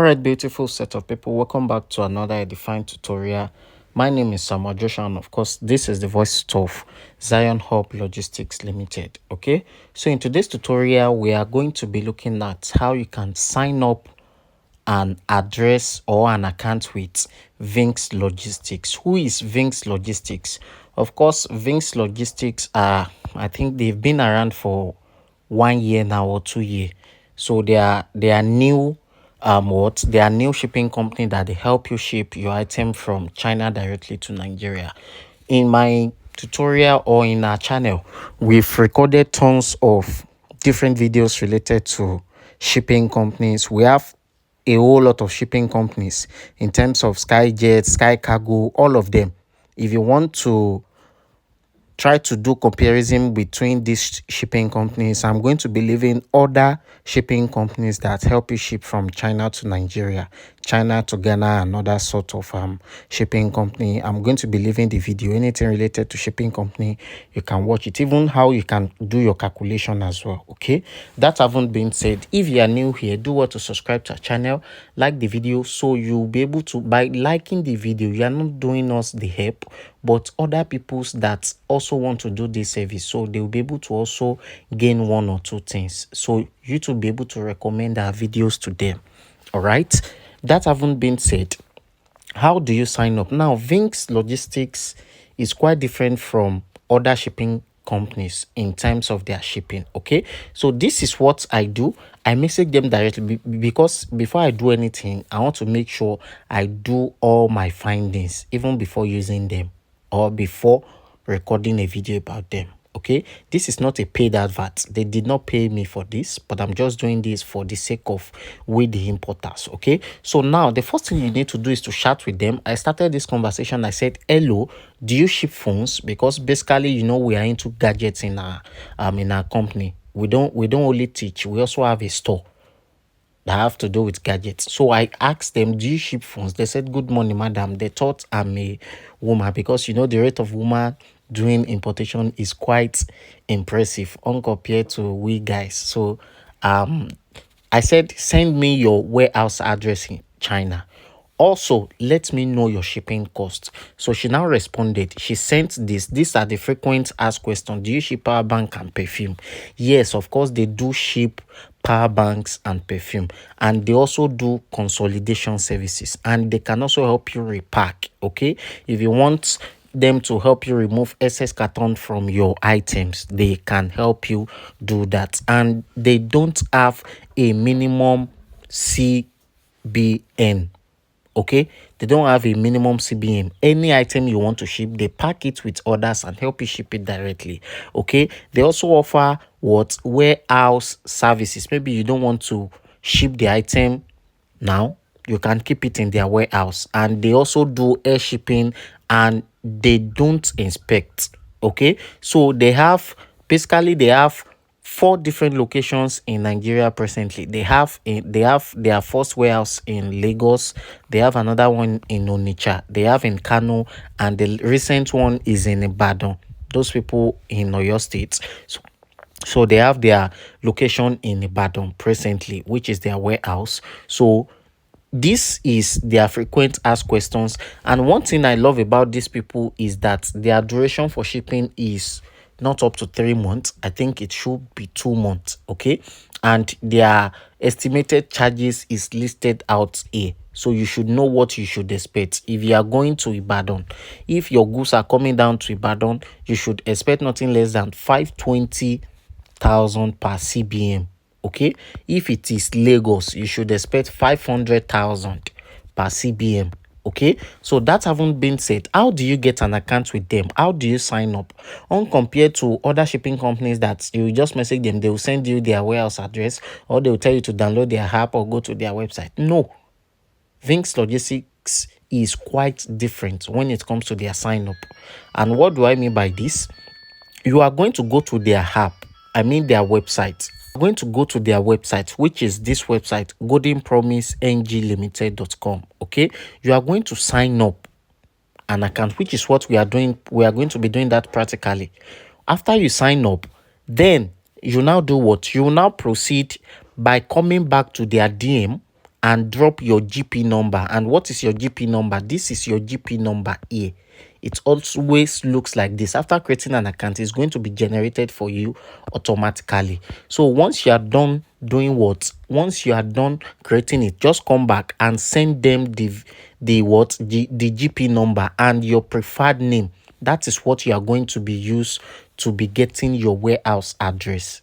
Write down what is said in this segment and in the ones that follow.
Alright, beautiful set of people, welcome back to another edifying tutorial. My name is Samuel Joshua, and of course this is the voice of 𝐲𝐤 Logistics Limited. Okay, so in today's tutorial we are going to be looking at how you can sign up an address or an account with VINX Logistics. Who is VINX Logistics? Of course, VINX Logistics are, I think they've been around for 1 year now or 2 years. So they are new they are new shipping company that they help you ship your item from China directly to Nigeria. In my tutorial or in our channel, we've recorded tons of different videos related to shipping companies. We have a whole lot of shipping companies in terms of Skyjet, Sky Cargo, all of them. If you want to try to do comparison between these shipping companies, I'm going to be leaving other shipping companies that help you ship from China to Nigeria, China to Ghana, and other sort of shipping company. I'm going to be leaving the video. Anything related to shipping company, you can watch it, even how you can do your calculation as well. Okay, that having been said, if you are new here, do what to subscribe to our channel, like the video, so you'll be able to, by liking the video, you are not doing us the help, but other people's that also want to do this service, so they'll be able to also gain 1 or 2 things, so you to be able to recommend our videos to them. All right, that having been said, how do you sign up? Now, VINX Logistics is quite different from other shipping companies in terms of their shipping. Okay, so this is what I do. I message them directly because before I do anything, I want to make sure I do all my findings even before using them or before recording a video about them. Okay, this is not a paid advert. They did not pay me for this, but I'm just doing this for the sake of we the importers. Okay, so now the first thing you need to do is to chat with them. I started this conversation. I said, hello, do you ship phones? Because basically, you know, we are into gadgets in our company. We don't only teach, we also have a store that have to do with gadgets. So I asked them, do you ship phones? They said, good morning, madam. They thought I'm a woman because, you know, the rate of woman doing importation is quite impressive compared to we guys. So I said, send me your warehouse address in China. Also, let me know your shipping cost. So she now responded. She sent this. These are the frequent asked questions. Do you ship power bank and perfume? Yes, of course, they do ship power banks and perfume. And they also do consolidation services. And they can also help you repack. Okay, if you want them to help you remove excess carton from your items, they can help you do that. And they don't have a minimum CBN. Okay, they don't have a minimum CBM. Any item you want to ship, they pack it with orders and help you ship it directly. Okay, they also offer what warehouse services. Maybe you don't want to ship the item now, you can keep it in their warehouse. And they also do air shipping and they don't inspect. Okay, so they have basically 4 different locations in Nigeria presently. They have their first warehouse in Lagos. They have another one in Onitsha. They have in Kano, and the recent one is in Ibadan. Those people in Oyo State. So they have their location in Ibadan presently, which is their warehouse. So this is their frequent asked questions. And one thing I love about these people is that their duration for shipping is not up to 3 months. I think it should be 2 months. Okay, and their estimated charges is listed out here, so you should know what you should expect. If you are going to Ibadan, if your goods are coming down to Ibadan, you should expect nothing less than 520,000 per CBM. Okay, if it is Lagos, you should expect 500,000 per CBM. Okay, so that having been said, how do you get an account with them? How do you sign up? Compared to other shipping companies that you just message them, they will send you their warehouse address, or they will tell you to download their app or go to their website. No, VINX Logistics is quite different when it comes to their sign up. And what do I mean by this? You are going to go to their app, I mean their website. You're going to go to their website, which is this website, goldenpromiseng.limited.com. Okay, you are going to sign up an account, which is what we are doing. We are going to be doing that practically. After you sign up, then you now do what? You now proceed by coming back to their DM and drop your GP number. And what is your GP number? This is your GP number here. It always looks like this. After creating an account, it's going to be generated for you automatically. So once you are done doing what, once you are done creating it, just come back and send them the GP number and your preferred name. That is what you are going to be used to be getting your warehouse address.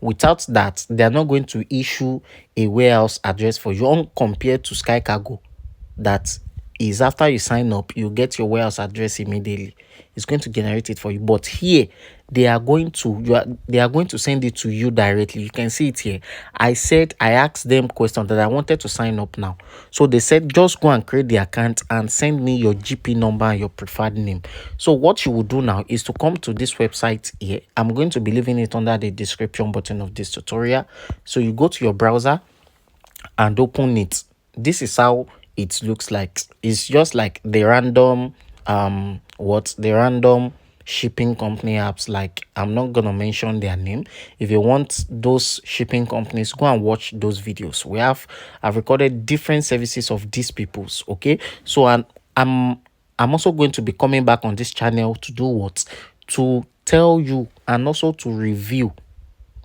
Without that, they are not going to issue a warehouse address for you, compared to Sky Cargo. That is, after you sign up, you get your warehouse address immediately. It's going to generate it for you. But here, they are going to send it to you directly. You can see it here. I asked them questions that I wanted to sign up now. So they said, just go and create the account and send me your GP number and your preferred name. So what you will do now is to come to this website here. I'm going to be leaving it under the description button of this tutorial. So you go to your browser and open it. This is how it looks like. It's just like the random random shipping company apps. Like, I'm not gonna mention their name. If you want those shipping companies, go and watch those videos. I've recorded different services of these people's. Okay, so I'm also going to be coming back on this channel to do what, to tell you and also to review,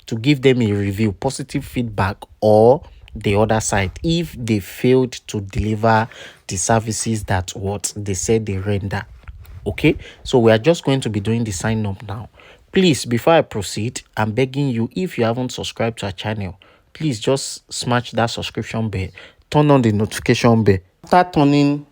to give them a review, positive feedback, or the other side, if they failed to deliver the services that what they said they render. Okay, so we are just going to be doing the sign up now. Please, before I proceed, I'm begging you, if you haven't subscribed to our channel, please just smash that subscription bell, turn on the notification bell. After turning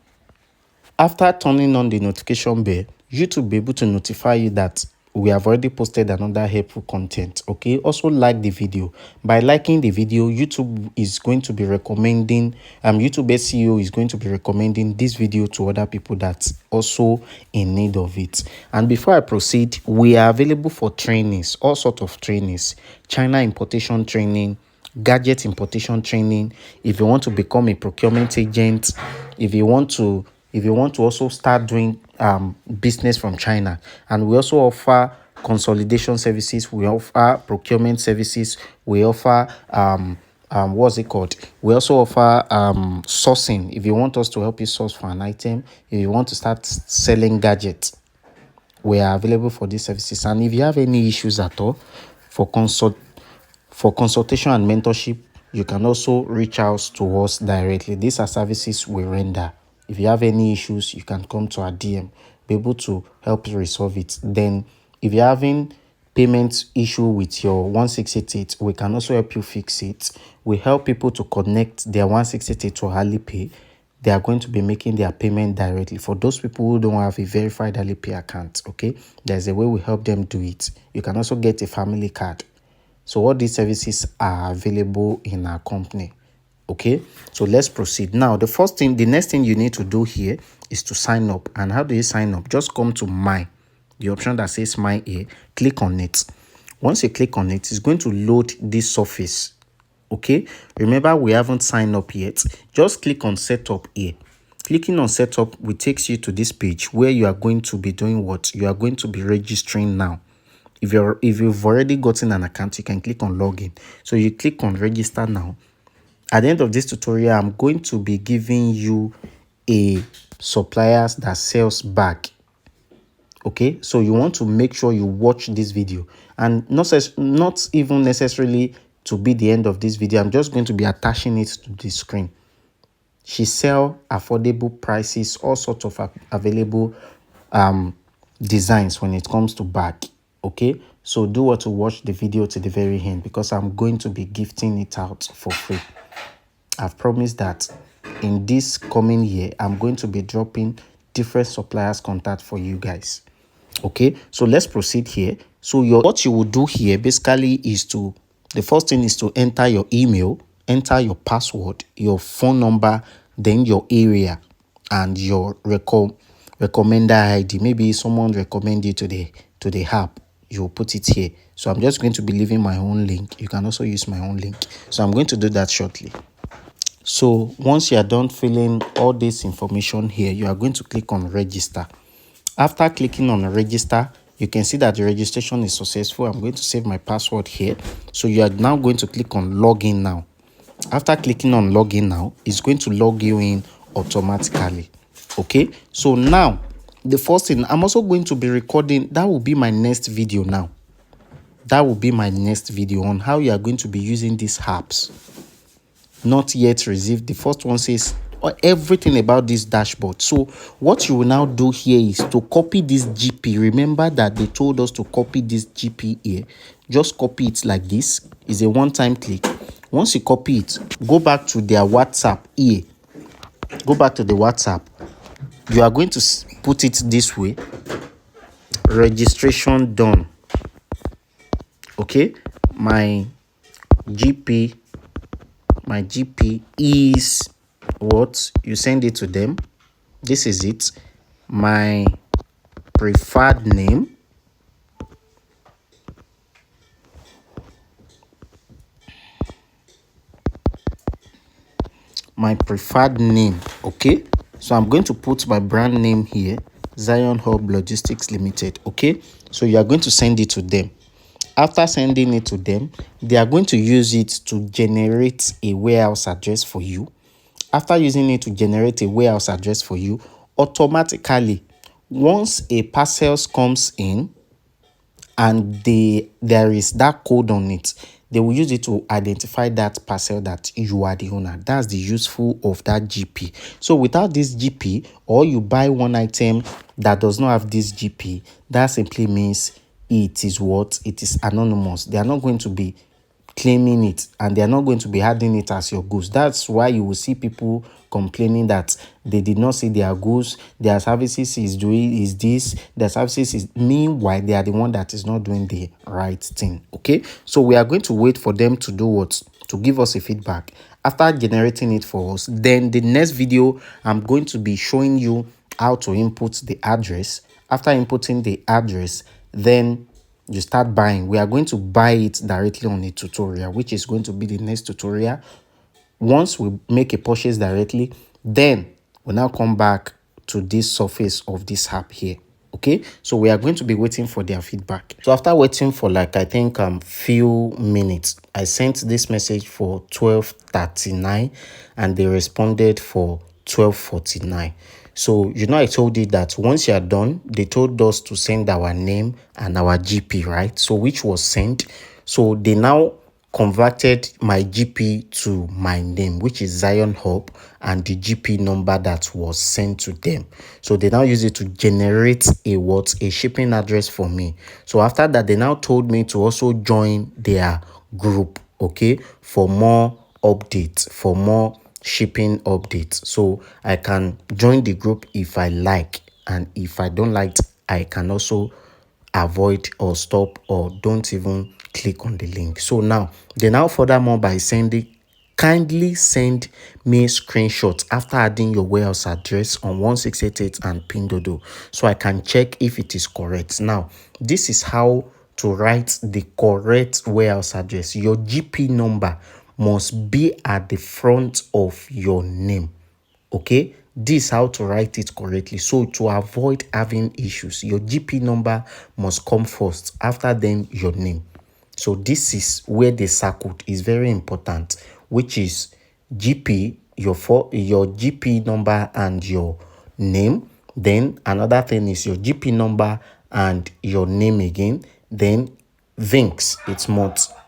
on the notification bell, YouTube will be able to notify you that we have already posted another helpful content. Okay, also like the video. By liking the video, YouTube is going to be recommending YouTube SEO is going to be recommending this video to other people that's also in need of it. And before I proceed, we are available for trainings, all sorts of trainings: China importation training, gadget importation training. If you want to become a procurement agent, if you want to also start doing business from China. And we also offer consolidation services, we offer procurement services, we offer we also offer sourcing. If you want us to help you source for an item, if you want to start selling gadgets, we are available for these services. And if you have any issues at all, for consultation and mentorship, you can also reach out to us directly. These are services we render. If you have any issues, you can come to our DM, be able to help you resolve it. Then, if you're having payment issue with your 1688, we can also help you fix it. We help people to connect their 1688 to Alipay. They are going to be making their payment directly. For those people who don't have a verified Alipay account, okay, there's a way we help them do it. You can also get a family card. So all these services are available in our company. Okay, so let's proceed. Now, the next thing you need to do here is to sign up. And how do you sign up? Just come to the option that says My here, click on it. Once you click on it, it's going to load this surface. Okay, remember, we haven't signed up yet. Just click on Setup here. Clicking on Setup will take you to this page where you are going to be doing what? You are going to be registering now. If you've already gotten an account, you can click on Login. So you click on Register now. At the end of this tutorial, I'm going to be giving you a suppliers that sells bag. Okay, so you want to make sure you watch this video, and not even necessarily to be the end of this video. I'm just going to be attaching it to the screen. She sell affordable prices, all sorts of available designs when it comes to bag. Okay, so do want to watch the video to the very end, because I'm going to be gifting it out for free. I've promised that in this coming year, I'm going to be dropping different suppliers contact for you guys. Okay, so let's proceed here. So what you will do here basically is the first thing is to enter your email, enter your password, your phone number, then your area, and your recommender ID. Maybe someone recommend you to the app, you'll put it here. So I'm just going to be leaving my own link. You can also use my own link. So I'm going to do that shortly. So once you are done filling all this information here, you are going to click on Register. After clicking on Register, you can see that the registration is successful. I'm going to save my password here. So you are now going to click on Login now. After clicking on login now, it's going to log you in automatically. Okay, so now the first thing, I'm also going to be recording. That will be my next video now. That will be my next video on how you are going to be using these apps. Not yet received. The first one says everything about this dashboard. So what you will now do here is to copy this GP. Remember that they told us to copy this GP here. Just copy it like this. It's a one-time click. Once you copy it, go back to their WhatsApp here. Go back to the WhatsApp. You are going to put it this way. Registration done. Okay, my GP is what? You send it to them. This is it. My preferred name. My preferred name. Okay, so I'm going to put my brand name here, �zion Logistics Limited. Okay, so you are going to send it to them. After sending it to them, they are going to use it to generate a warehouse address for you. After using it to generate a warehouse address for you, automatically, once a parcel comes in and there is that code on it, they will use it to identify that parcel that you are the owner. That's the useful of that GP. So without this GP, or you buy one item that does not have this GP, that simply means it is what? It is anonymous. They are not going to be claiming it, and they are not going to be adding it as your goods. That's why you will see people complaining that they did not see their goods, their services is this, their services is, meanwhile they are the one that is not doing the right thing. Okay, so we are going to wait for them to do what? To give us a feedback. After generating it for us, then the next video I'm going to be showing you how to input the address. After inputting the address, then you start buying. We are going to buy it directly on a tutorial, which is going to be the next tutorial. Once we make a purchase directly, then we'll now come back to this surface of this app here. Okay, so we are going to be waiting for their feedback. So after waiting for like I think few minutes, I sent this message for 12:39 and they responded for 12:49. So I told you that once you are done, they told us to send our name and our GP, right? So which was sent. So they now converted my GP to my name, which is Zion Hub, and the GP number that was sent to them. So they now use it to generate a shipping address for me. So after that, they now told me to also join their group, okay, for more updates, for more shipping updates. So I can join the group if I like, and if I don't like, I can also avoid or stop or don't even click on the link. So now they now furthermore by sending, kindly send me screenshots after adding your warehouse address on 1688 and Pindodo, so I can check if it is correct. Now this is how to write the correct warehouse address. Your GP number must be at the front of your name. Okay, this is how to write it correctly. So to avoid having issues, your GP number must come first, after then your name. So this is where the circled is very important, which is GP, your GP number and your name. Then another thing is your GP number and your name again. Then VINX,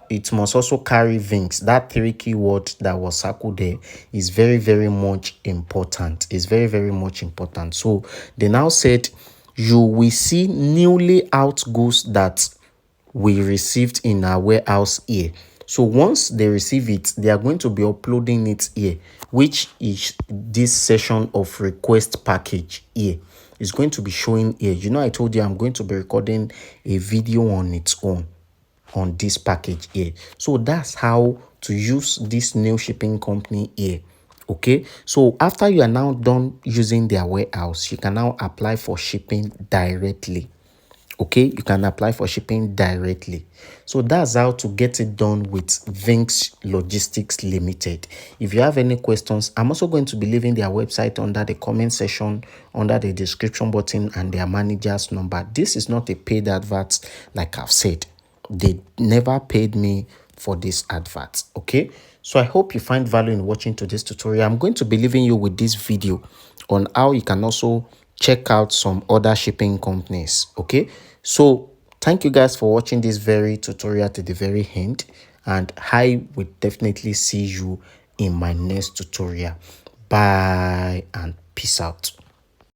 it must also carry VINX. That 3 keyword that was circled there is very, very much important. It's very, very much important. So they now said you will see newly out goods that we received in our warehouse here. So once they receive it, they are going to be uploading it here, which is this session of request package here. It's going to be showing here. I told you I'm going to be recording a video on its own on this package here. So that's how to use this new shipping company here. Okay, so after you are now done using their warehouse, you can now apply for shipping directly. Okay, you can apply for shipping directly. So that's how to get it done with VINX Logistics Limited. If you have any questions, I'm also going to be leaving their website under the comment section, under the description button, and their manager's number. This is not a paid advert, like I've said. They never paid me for this advert. Okay, So I hope you find value in watching to this tutorial. I'm going to be leaving you with this video on how you can also check out some other shipping companies. Okay, so thank you guys for watching this very tutorial to the very end, and I will definitely see you in my next tutorial. Bye and peace out.